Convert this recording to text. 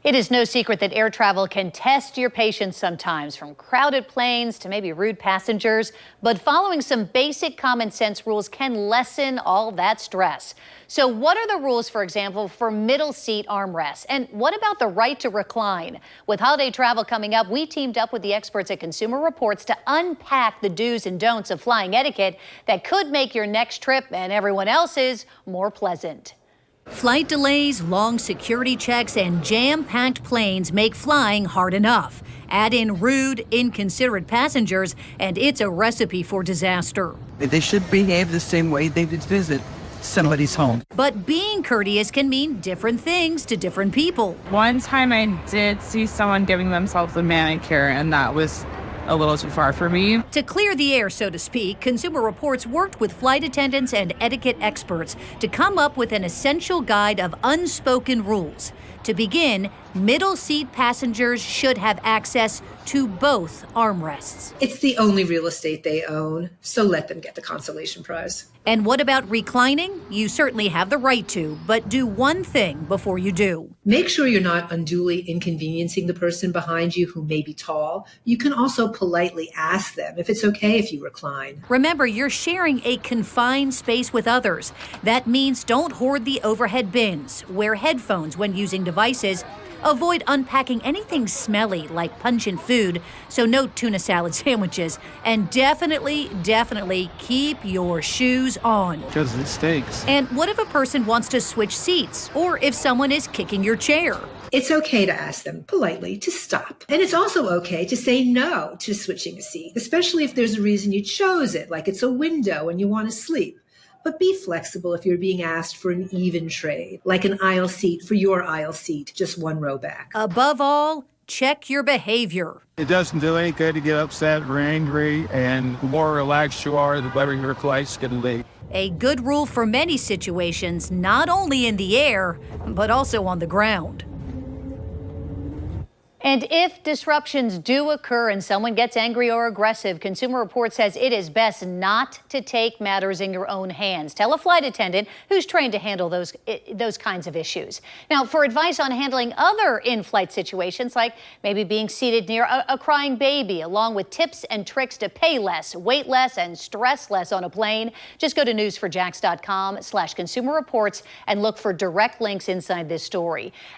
It is no secret that air travel can test your patience sometimes, from crowded planes to maybe rude passengers. But following some basic common sense rules can lessen all that stress. So what are the rules, for example, for middle seat armrests? And what about the right to recline? With holiday travel coming up, we teamed up with the experts at Consumer Reports to unpack the do's and don'ts of flying etiquette that could make your next trip and everyone else's more pleasant. Flight delays, long security checks, and jam-packed planes make flying hard enough. Add in rude, inconsiderate passengers, and it's a recipe for disaster. They should behave the same way they did visit somebody's home. But being courteous can mean different things to different people. One time I did see someone giving themselves a manicure, and that was a little too far for me. To clear the air, so to speak, Consumer Reports worked with flight attendants and etiquette experts to come up with an essential guide of unspoken rules. To begin, middle seat passengers should have access to both armrests. It's the only real estate they own, so let them get the consolation prize. And what about reclining? You certainly have the right to, but do one thing before you do. Make sure you're not unduly inconveniencing the person behind you who may be tall. You can also politely ask them if it's okay if you recline. Remember, you're sharing a confined space with others. That means don't hoard the overhead bins. Wear headphones when using devices. Avoid unpacking anything smelly like pungent food, so no tuna salad sandwiches. And definitely keep your shoes on. Because it stinks. And what if a person wants to switch seats, or if someone is kicking your chair? It's okay to ask them politely to stop. And it's also okay to say no to switching a seat, especially if there's a reason you chose it, like it's a window and you want to sleep. But be flexible if you're being asked for an even trade, like an aisle seat for your aisle seat, just one row back. Above all, check your behavior. It doesn't do any good to get upset or angry, and the more relaxed you are, the better your flight's going to be. A good rule for many situations, not only in the air, but also on the ground. And if disruptions do occur and someone gets angry or aggressive, Consumer Reports says it is best not to take matters in your own hands. Tell a flight attendant who's trained to handle those kinds of issues. Now, for advice on handling other in-flight situations, like maybe being seated near a crying baby, along with tips and tricks to pay less, wait less, and stress less on a plane, just go to newsforjax.com/Consumer Reports and look for direct links inside this story.